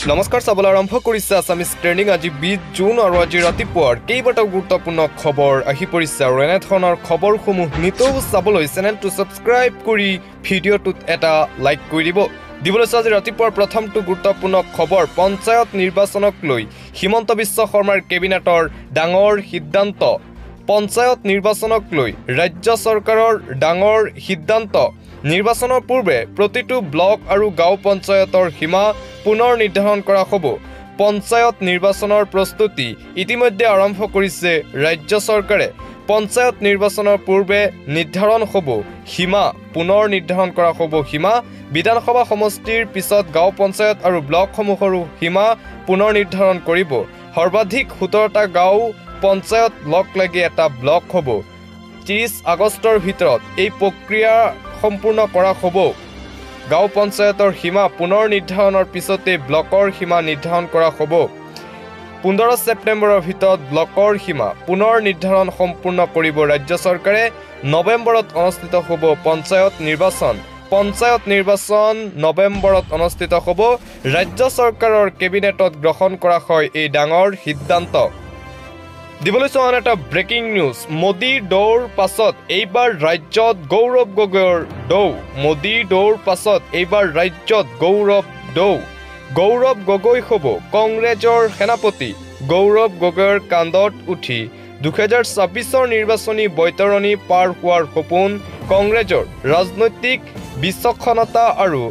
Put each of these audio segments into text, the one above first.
নমস্কাৰ চাবলৈ আৰম্ভ কৰিছে আছামিজ ট্ৰেণ্ডিং আজি 20 জুন আৰু আজি ৰাতিপুৱাৰ কেইবাটাও গুৰুত্বপূৰ্ণ খবৰ আহি পৰিছে আৰু এনেধৰণৰ খবৰসমূহ নিতৌ চাবলৈ চেনেলটো ছাবস্ক্ৰাইব কৰি ভিডিঅ'টোত এটা লাইক কৰি দিবলৈ আজি ৰাতিপুৱাৰ প্ৰথমটো গুৰুত্বপূৰ্ণ খবৰ পঞ্চায়ত নিৰ্বাচনক লৈ হিমন্ত বিশ্ব শৰ্মাৰ কেবিনেটৰ ডাঙৰ সিদ্ধান্ত পঞ্চায়ত নিৰ্বাচনক লৈ ৰাজ্য চৰকাৰৰ ডাঙৰ সিদ্ধান্ত নিৰ্বাচনৰ পূৰ্বে প্ৰতিটো ব্লক আৰু গাঁও পঞ্চায়তৰ সীমা পুনৰ নিৰ্ধাৰণ কৰা হ'ব পঞ্চায়ত নিৰ্বাচনৰ প্ৰস্তুতি ইতিমধ্যে আৰম্ভ কৰিছে ৰাজ্য চৰকাৰে পঞ্চায়ত নিৰ্বাচনৰ পূৰ্বে নিৰ্ধাৰণ হ'ব সীমা পুনৰ নিৰ্ধাৰণ কৰা হ'ব সীমা বিধানসভা সমষ্টিৰ পিছত গাঁও পঞ্চায়ত আৰু ব্লকসমূহৰো সীমা পুনৰ নিৰ্ধাৰণ কৰিব সৰ্বাধিক 17টা গাঁও পঞ্চায়ত লগ লাগি এটা ব্লক হ'ব 30 আগষ্টৰ ভিতৰত এই প্ৰক্ৰিয়া সম্পূৰ্ণ কৰা হ'ব গাঁও পঞ্চায়তৰ সীমা পুনৰ নিৰ্ধাৰণৰ পিছতে ব্লকৰ সীমা নিৰ্ধাৰণ কৰা হ'ব 15 ছেপ্টেম্বৰৰ ভিতৰত ব্লকৰ সীমা পুনৰ নিৰ্ধাৰণ সম্পূৰ্ণ কৰিব ৰাজ্য চৰকাৰে নৱেম্বৰত অনুষ্ঠিত হ'ব পঞ্চায়ত নিৰ্বাচন নৱেম্বৰত অনুষ্ঠিত হ'ব ৰাজ্য চৰকাৰৰ কেবিনেটত গ্ৰহণ কৰা হয় এই ডাঙৰ সিদ্ধান্ত দিবলৈ আন এটা ব্ৰেকিং নিউজ মোদীৰ দৌৰ পাছত এইবাৰ ৰাজ্যত গৌৰৱ গগৈৰ দৌ মোদীৰ দৌৰ পাছত এইবাৰ ৰাজ্যত গৌৰৱ গগৈ হ'ব কংগ্ৰেছৰ সেনাপতি গৌৰৱ গগৈৰ কান্ধত উঠি 2026ৰ নিৰ্বাচনী বৈতৰণি পাৰ হোৱাৰ সপোন কংগ্ৰেছৰ ৰাজনৈতিক বিচক্ষণতা আৰু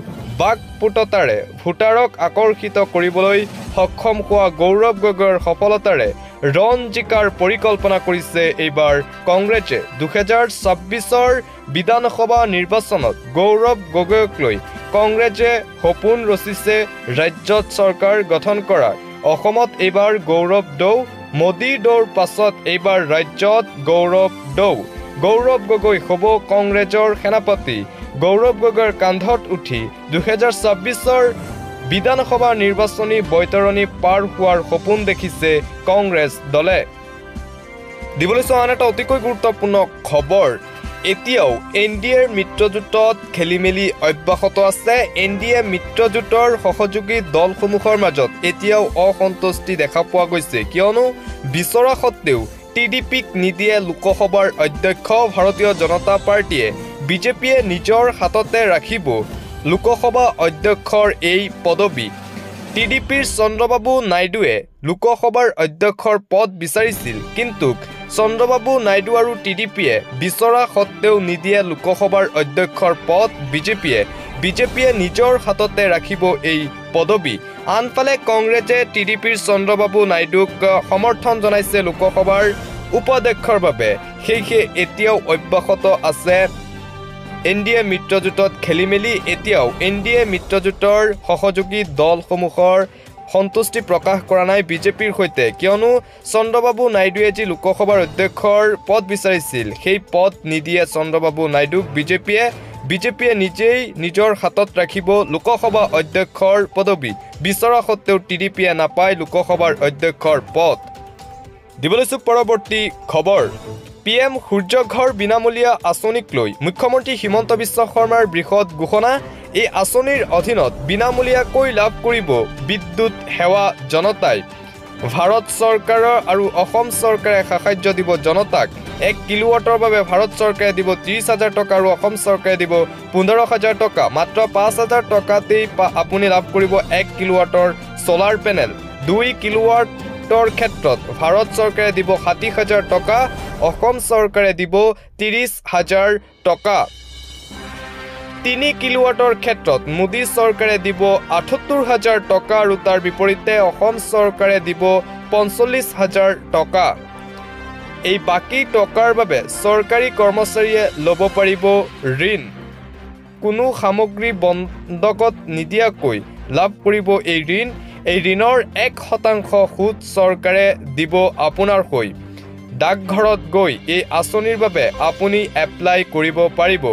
বাকপটুতাৰে ভোটাৰক আকৰ্ষিত কৰিবলৈ সক্ষম হোৱা গৌৰৱ গগৈৰ সফলতাৰে ৰণ জিকাৰ পৰিকল্পনা কৰিছে এইবাৰ কংগ্ৰেছে 2026ৰ বিধানসভা নিৰ্বাচনত গৌৰৱ গগৈক লৈ কংগ্ৰেছে সপোন ৰচিছে ৰাজ্যত চৰকাৰ গঠন কৰাৰ অসমত এইবাৰ গৌৰৱ দৌ মোদীৰ দৌৰ পাছত এইবাৰ ৰাজ্যত গৌৰৱ গগৈ হ'ব কংগ্ৰেছৰ সেনাপতি গৌৰৱ গগৈৰ কান্ধত উঠি 2026ৰ বিধানসভা নিৰ্বাচনী বৈতৰণি পাৰ হোৱাৰ সপোন দেখিছে কংগ্ৰেছ দলে দিবলৈ আন এটা অতিকৈ গুৰুত্বপূৰ্ণ খবৰ এতিয়াও এনডিএৰ মিত্ৰজোঁটত খেলিমেলি অব্যাহত আছে এনডিএ মিত্ৰজোঁটৰ সহযোগী দলসমূহৰ মাজত এতিয়াও অসন্তুষ্টি দেখা পোৱা গৈছে কিয়নো বিচৰা সত্ত্বেও টিডিপিক নিদিয়ে লোকসভাৰ অধ্যক্ষ ভাৰতীয় জনতা পাৰ্টীয়ে বিজেপিয়ে নিজৰ হাততে ৰাখিব লোকসভা অধ্যক্ষৰ এই পদবী টিডিপিৰ চন্দ্ৰবাবু নাইডুৱে লোকসভাৰ অধ্যক্ষৰ পদ বিচাৰিছিল কিন্তু চন্দ্ৰবাবু নাইডু আৰু টিডিপিয়ে বিচৰা সত্ত্বেও নিদিয়ে লোকসভাৰ অধ্যক্ষৰ পদ বিজেপিয়ে নিজৰ হাততে ৰাখিব এই পদবী আনফালে কংগ্ৰেছে টিডিপিৰ চন্দ্ৰবাবু নাইডুক সমৰ্থন জনাইছে লোকসভাৰ উপাধ্যক্ষৰ বাবে সেয়ে এতিয়াও অব্যাহত আছে এনডিএ মিত্ৰজোঁটত খেলিমেলি এতিয়াও এনডিএ মিত্ৰজোঁটৰ সহযোগী দলসমূহৰ সন্তুষ্টি প্ৰকাশ কৰা নাই বিজেপিৰ সৈতে কিয়নো চন্দ্ৰবাবু নাইডুৱে যি লোকসভাৰ অধ্যক্ষৰ পদ বিচাৰিছিল সেই পদ নিদিয়ে চন্দ্ৰবাবু নাইডুক বিজেপিয়ে নিজেই নিজৰ হাতত ৰাখিব লোকসভা অধ্যক্ষৰ পদবী বিচৰা সত্ত্বেও টিডিপিয়ে নাপায় লোকসভাৰ অধ্যক্ষৰ পদ দিবলৈ পৰৱৰ্তী খবৰ PM সূৰ্যঘৰ বিনামূলীয়া আঁচনিক লৈ মুখ্যমন্ত্ৰী হিমন্ত বিশ্ব শৰ্মাৰ বৃহৎ ঘোষণা এই আঁচনিৰ অধীনত বিনামূলীয়াকৈ লাভ কৰিব বিদ্যুৎ সেৱা জনতাই ভাৰত চৰকাৰৰ আৰু অসম চৰকাৰে সাহায্য দিব জনতাক 1 কিলোৱাটৰ বাবে ভাৰত চৰকাৰে দিব 30,000 টকা আৰু অসম চৰকাৰে দিব 15,000 টকা মাত্ৰ 5,000 টকাতেই আপুনি লাভ কৰিব 1 কিলোৱাটৰ সোলাৰ পেনেল 2 কিলোৱাটৰ ক্ষেত্ৰত ভাৰত চৰকাৰে দিব 60,000 টকা অসম চৰকাৰে দিব 30,000 টকা 3 কিলোৱাটৰ ক্ষেত্ৰত মোদী চৰকাৰে দিব 78,000 টকা আৰু তাৰ বিপৰীতে অসম চৰকাৰে দিব 45,000 টকা এই বাকি টকাৰ বাবে চৰকাৰী কৰ্মচাৰীয়ে ল'ব পাৰিব ঋণ কোনো সামগ্ৰী বন্ধকত নিদিয়াকৈ লাভ কৰিব এই ঋণৰ 1% সুদ চৰকাৰে দিব আপোনাৰ হৈ ডাকঘৰত গৈ এই আঁচনিৰ বাবে আপুনি এপ্লাই কৰিব পাৰিব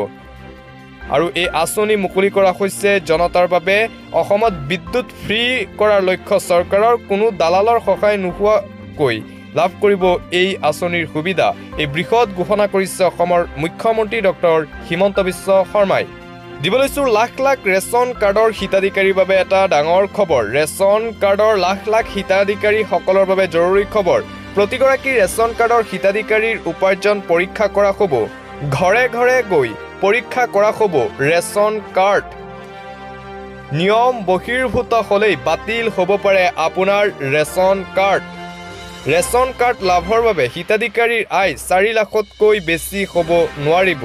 আৰু এই আঁচনি মুকলি কৰা হৈছে জনতাৰ বাবে অসমত বিদ্যুৎ ফ্ৰী কৰাৰ লক্ষ্য চৰকাৰৰ কোনো দালালৰ সহায় নোহোৱাকৈ লাভ কৰিব এই আঁচনিৰ সুবিধা এই বৃহৎ ঘোষণা কৰিছে অসমৰ মুখ্যমন্ত্ৰী ডক্টৰ হিমন্ত বিশ্ব শৰ্মাই দিবলৈছো লাখ লাখ ৰেচন কাৰ্ডৰ হিতাধিকাৰীৰ বাবে এটা ডাঙৰ খবৰ। ৰেচন কাৰ্ডৰ লাখ লাখ হিতাধিকাৰীসকলৰ বাবে জৰুৰী খবৰ। প্ৰতিগৰাকী ৰেচন কাৰ্ডৰ হিতাধিকাৰীৰ উপাৰ্জন পৰীক্ষা কৰা হ'ব। ঘৰে ঘৰে গৈ পৰীক্ষা কৰা হ'ব ৰেচন কাৰ্ড। নিয়ম বহিৰ্ভূত হ'লেই বাতিল হ'ব পাৰে আপোনাৰ ৰেচন কাৰ্ড। ৰেচন কাৰ্ড লাভৰ বাবে হিতাধিকাৰীৰ আয় 4 লাখতকৈ বেছি হ'ব নোৱাৰিব।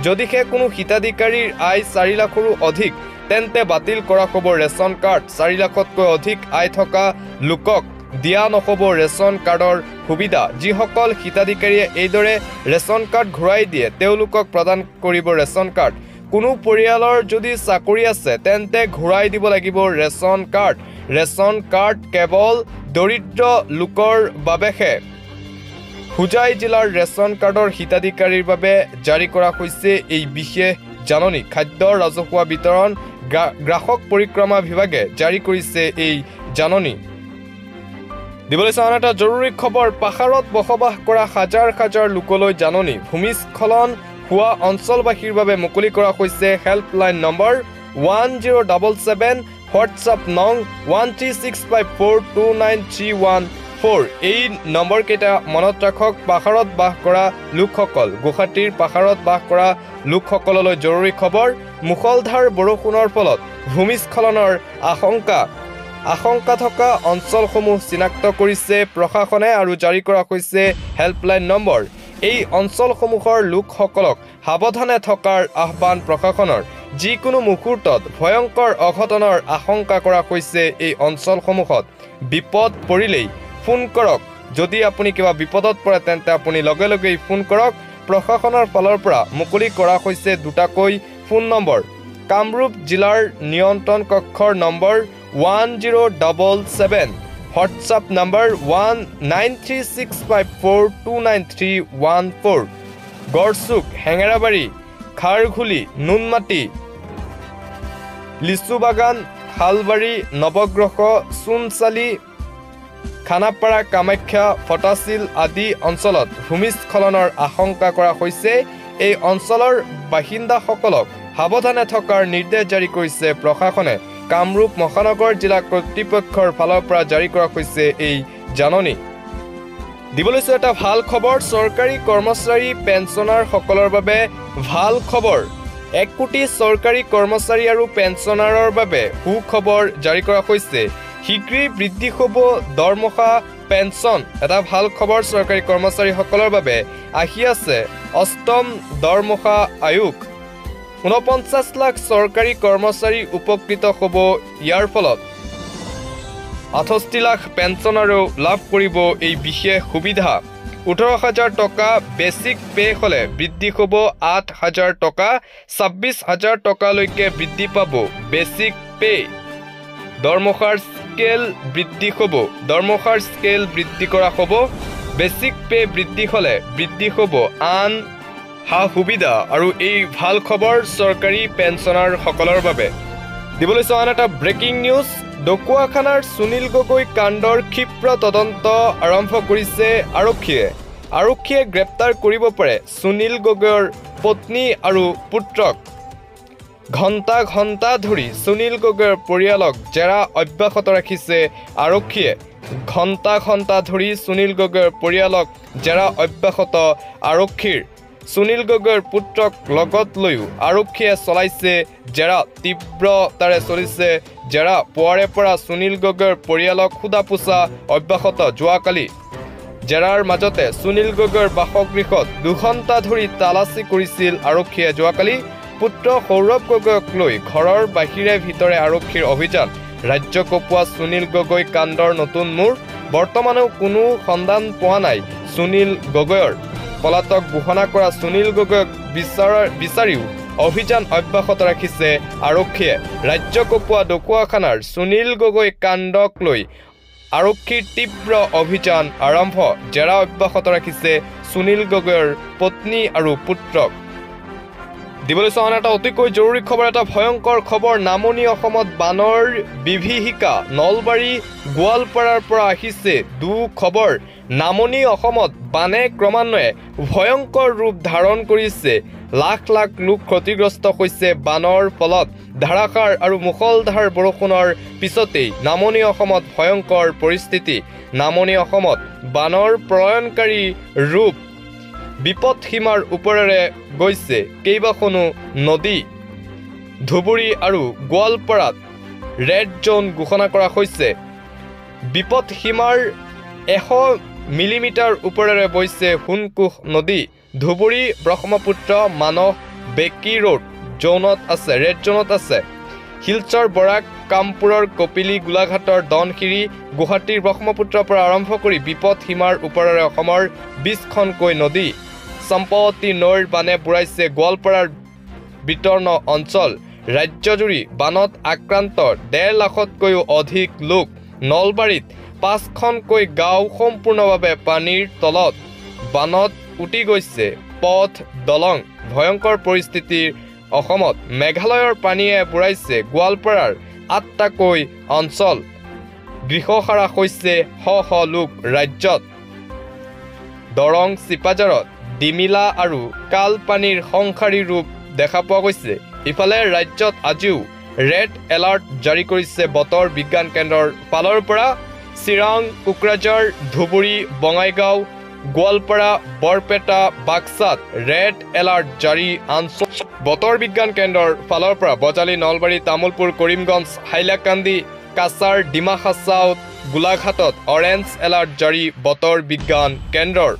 যদিহে কোনো হিতাধিকাৰীৰ আয় 4 লাখৰো অধিক তেন্তে বাতিল কৰা হ'ব ৰেচন কাৰ্ড। 4 লাখতকৈ অধিক আয় থকা লোকক দিয়া নহ'ব ৰেচন কাৰ্ডৰ সুবিধা। যিসকল হিতাধিকাৰীয়ে এইদৰে ৰেচন কাৰ্ড ঘূৰাই দিয়ে তেওঁলোকক প্ৰদান কৰিব ৰেচন কাৰ্ড। কোনো পৰিয়ালৰ যদি চাকৰি আছে তেন্তে ঘূৰাই দিব লাগিব ৰেচন কাৰ্ড। ৰেচন কাৰ্ড কেৱল দৰিদ্ৰ লোকৰ বাবেহে। হোজাই জিলাৰ ৰেচন কাৰ্ডৰ হিতাধিকাৰীৰ বাবে জাৰি কৰা হৈছে এই বিশেষ জাননী। খাদ্য ৰাজহুৱা বিতৰণ গ্ৰাহক পৰিক্ৰমা বিভাগে জাৰি কৰিছে এই জাননী। দিবলৈ চাওঁ এটা জৰুৰী খবৰ। পাহাৰত বসবাস কৰা হাজাৰ হাজাৰ লোকলৈ জাননী। ভূমিস্খলন হোৱা অঞ্চলবাসীৰ বাবে মুকলি কৰা হৈছে হেল্পলাইন নম্বৰ 1077, হোৱাটছআপ নং 13654293114। এই নম্বৰকেইটা মনত ৰাখক। পাহাৰত বাস কৰা লোকসকল, গুৱাহাটীৰ পাহাৰত বাস কৰা লোকসকললৈ জৰুৰী খবৰ। মুষলধাৰ বৰষুণৰ ফলত ভূমিস্খলনৰ আশংকা থকা অঞ্চলসমূহ চিনাক্ত কৰিছে প্ৰশাসনে আৰু জাৰি কৰা হৈছে হেল্পলাইন নম্বৰ। এই অঞ্চলসমূহৰ লোকসকলক সাৱধানে থকাৰ আহ্বান প্ৰশাসনৰ। যিকোনো মুহূৰ্তত ভয়ংকৰ অঘটনৰ আশংকা কৰা হৈছে এই অঞ্চলসমূহত। বিপদ পৰিলেই ফোন কৰক। যদি আপুনি কিবা বিপদত পৰে তেন্তে আপুনি লগে লগেই ফোন কৰক। প্ৰশাসনৰ ফালৰ পৰা মুকলি কৰা হৈছে দুটাকৈ ফোন নম্বৰ। কামৰূপ জিলাৰ নিয়ন্ত্ৰণ কক্ষৰ number 1077, WhatsApp number 9365429314। Garchuk, Hengerabari, Kharghuli, Noonmati, Lichubagan, Shalbari, Navagraha, Chunsali, Khanapara, Kamakhya, Fatasil আদি অঞ্চলত ভূমিস্খলনৰ আশংকা কৰা হৈছে। এই অঞ্চলৰ বাসিন্দাসকলক সাৱধানে থকাৰ নিৰ্দেশ জাৰি কৰিছে প্ৰশাসনে। কামৰূপ মহানগৰ জিলা কৰ্তৃপক্ষৰ ফালৰ পৰা জাৰি কৰা হৈছে এই জাননী। দিবলৈছো এটা ভাল খবৰ। চৰকাৰী কৰ্মচাৰী পেঞ্চনাৰসকলৰ বাবে ভাল খবৰ। 1 কোটি চৰকাৰী কৰ্মচাৰী আৰু পেঞ্চনাৰৰ বাবে সুখবৰ জাৰি কৰা হৈছে। শীঘ্ৰেই বৃদ্ধি হ'ব দৰমহা পেঞ্চন। এটা ভাল খবৰ চৰকাৰী কৰ্মচাৰীসকলৰ বাবে। আহি আছে 8ম দৰমহা আয়োগ। 49 লাখ চৰকাৰী কৰ্মচাৰী উপকৃত হ'ব ইয়াৰ ফলত। 68 লাখ পেঞ্চনাৰেও লাভ কৰিব এই বিশেষ সুবিধা। 18,000 টকা বেচিক পে হ'লে বৃদ্ধি হ'ব 8,000 টকা। 26,000 টকালৈকে বৃদ্ধি পাব বেচিক পে। দৰমহাৰ স্কেল বৃদ্ধি হ'ব। দৰমহাৰ স্কেল বৃদ্ধি কৰা হ'ব। বেচিক পে বৃদ্ধি হ'লে বৃদ্ধি হ'ব আন সা সুবিধা। আৰু এই ভাল খবৰ চৰকাৰী পেঞ্চনাৰসকলৰ বাবে। দিবলৈ চাওঁ এটা ব্ৰেকিং নিউজ। ঢকুৱাখানাৰ সুনীল গগৈ কাণ্ডৰ ক্ষীপ্ৰ তদন্ত আৰম্ভ কৰিছে আৰক্ষীয়ে। আৰক্ষীয়ে গ্ৰেপ্তাৰ কৰিব পাৰে সুনীল গগৈৰ পত্নী আৰু পুত্ৰক। ঘণ্টা ঘণ্টা ধৰি সুনীল গগৈৰ পৰিয়ালক জেৰা অব্যাহত ৰাখিছে আৰক্ষীয়ে। ঘণ্টা ঘণ্টা ধৰি সুনীল গগৈৰ পৰিয়ালক জেৰা অব্যাহত আৰক্ষীৰ। সুনীল গগৈৰ পুত্ৰক লগত লৈও আৰক্ষীয়ে চলাইছে জেৰা। তীব্ৰতাৰে চলিছে জেৰা। পুৱাৰে পৰা সুনীল গগৈৰ পৰিয়ালক সোধা পোছা অব্যাহত। যোৱাকালি জেৰাৰ মাজতে সুনীল গগৈৰ বাসগৃহত 2 ঘণ্টা ধৰি তালাচী কৰিছিল আৰক্ষীয়ে। যোৱাকালি পুত্ৰ সৌৰভ গগৈক লৈ ঘৰৰ বাহিৰে ভিতৰে আৰক্ষীৰ অভিযান। ৰাজ্য কঁপোৱা সুনীল গগৈ কাণ্ডৰ নতুন মূৰ। বৰ্তমানেও কোনো সন্ধান পোৱা নাই সুনীল গগৈৰ। পলাতক ঘোষণা কৰা সুনীল গগৈক বিচাৰিও অভিযান অব্যাহত ৰাখিছে আৰক্ষীয়ে। ৰাজ্য কঁপোৱা ঢকুৱাখানাৰ সুনীল গগৈ কাণ্ডক লৈ আৰক্ষীৰ তীব্ৰ অভিযান আৰম্ভ। জেৰা অব্যাহত ৰাখিছে সুনীল গগৈৰ পত্নী আৰু পুত্ৰক। দিবলৈ চাওঁ এটা অতিকৈ জৰুৰী খবৰ, এটা ভয়ংকৰ খবৰ। নামনি অসমত বানৰ বিভীষিকা, নলবাৰী গোৱালপাৰাৰ পৰা আহিছে খবৰ। নামনি অসমত বানে ক্ৰমান্বয়ে ভয়ংকৰ ৰূপ ধাৰণ কৰিছে। লাখ লাখ লোক ক্ষতিগ্ৰস্ত হৈছে বানৰ ফলত। ধাৰাসাৰ আৰু মুষলধাৰ বৰষুণৰ পিছতেই নামনি অসমত ভয়ংকৰ পৰিস্থিতি। নামনি অসমত বানৰ প্ৰলয়নকাৰী ৰূপ। বিপদ সীমাৰ ওপৰেৰে গৈছে কেইবাখনো নদী। ধুবুৰী আৰু গোৱালপাৰাত ৰেড জোন ঘোষণা কৰা হৈছে। বিপদ সীমাৰ 100 মিলিমিটাৰ ওপৰেৰে বৈছে সোণকোষ নদী। ধুবুৰী ব্ৰহ্মপুত্ৰ মানস বেকী ৰোড জোনত আছে, ৰেড জোনত আছে। শিলচৰ বৰাক, কামপুৰৰ কপিলী, গোলাঘাটৰ দনশিৰি, গুৱাহাটীৰ ব্ৰহ্মপুত্ৰৰ পৰা আৰম্ভ কৰি বিপদ সীমাৰ ওপৰেৰে অসমৰ 20খনকৈ নদী। চম্পাৱতী নৈৰ বানে বুঢ়াইছে গোৱালপাৰাৰ বিতৰ্ণ অঞ্চল। ৰাজ্যজুৰি বানত আক্ৰান্ত 1.5 লাখতকৈও অধিক লোক। নলবাৰীত 5খনকৈ গাঁও সম্পূৰ্ণভাৱে পানীৰ তলত। বানত উটি গৈছে পথ, দলং। ভয়ংকৰ পৰিস্থিতিৰ অসমত। মেঘালয়ৰ পানীয়ে বুঢ়াইছে গোৱালপাৰাৰ 8টাকৈ অঞ্চল। গৃহহাৰা হৈছে শ শ লোক ৰাজ্যত। দৰং, চিপাঝাৰত ডিমিলা আৰু কালপানীৰ সংসাৰী ৰূপ দেখা পোৱা গৈছে। ইফালে ৰাজ্যত আজিও ৰেড এলাৰ্ট জাৰি কৰিছে বতৰ বিজ্ঞান কেন্দ্ৰৰ ফালৰ পৰা। চিৰাং, কোকৰাঝাৰ, ধুবুৰী, বঙাইগাঁও, গোৱালপাৰা, বৰপেটা, বাক্সাত ৰেড এলাৰ্ট জাৰি আনছে। বতৰ বিজ্ঞান কেন্দ্ৰৰ ফালৰ পৰা বজালী, নলবাৰী, তামুলপুৰ, কৰিমগঞ্জ, হাইলাকান্দি, কাছাৰ, ডিমা হাছাও, গোলাঘাটত অৰেঞ্জ এলাৰ্ট জাৰি বতৰ বিজ্ঞান কেন্দ্ৰৰ।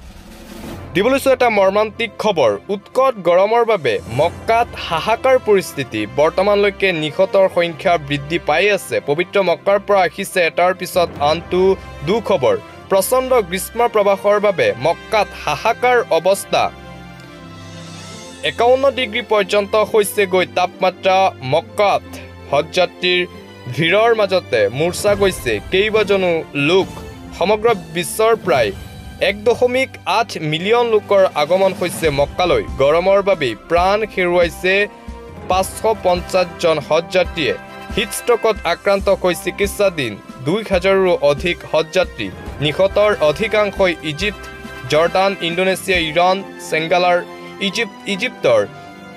দিবলৈ এটা মৰ্মান্তিক খবৰ। উৎকট গৰমৰ বাবে মক্কাত হাহাকাৰ পৰিস্থিতি। বৰ্তমানলৈকে নিহতৰ সংখ্যা বৃদ্ধি পাই আছে। পবিত্ৰ মক্কাৰ পৰা আহিছে এটাৰ পিছত আনটো দুখবৰ। প্ৰচণ্ড গ্ৰীষ্ম প্ৰৱাহৰ বাবে মক্কাত হাহাকাৰ অৱস্থা। 51 ডিগ্ৰী পৰ্যন্ত হৈছেগৈ তাপমাত্ৰা মক্কাত। হজযাত্ৰীৰ ভিৰৰ মাজতে মূৰ্ছা গৈছে কেইবাজনো লোক। সমগ্ৰ বিশ্বৰ প্ৰায় 1.8 মিলিয়ন লোকৰ আগমন হৈছে মক্কালৈ। গৰমৰ বাবে প্ৰাণ হেৰুৱাইছে 550জন হজযাত্ৰীয়ে। হিটষ্ট্ৰকত আক্ৰান্ত হৈ চিকিৎসাধীন 2000ৰো অধিক হজযাত্ৰী। নিহতৰ অধিকাংশই ইজিপ্ত, জৰ্ডান, ইণ্ডোনেছিয়া, ইৰাণ, চেংগালাৰ, ইজিপ্তৰ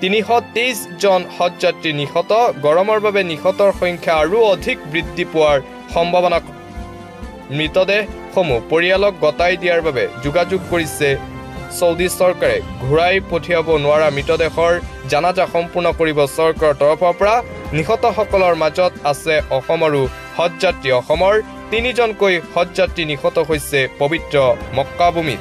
323জন হজযাত্ৰী নিহত। গৰমৰ বাবে নিহতৰ সংখ্যা আৰু অধিক বৃদ্ধি পোৱাৰ সম্ভাৱনা। মৃতদেহসমূহ পৰিয়ালক গতাই দিয়াৰ বাবে যোগাযোগ কৰিছে ছৌদি চৰকাৰে। ঘূৰাই পঠিয়াব নোৱাৰা মৃতদেহৰ জানাজা সম্পূৰ্ণ কৰিব চৰকাৰৰ তৰফৰ পৰা। নিহতসকলৰ মাজত আছে অসমৰো হজযাত্ৰী। অসমৰ 3জনকৈ হজযাত্ৰী নিহত হৈছে পবিত্ৰ মক্কাভূমিত।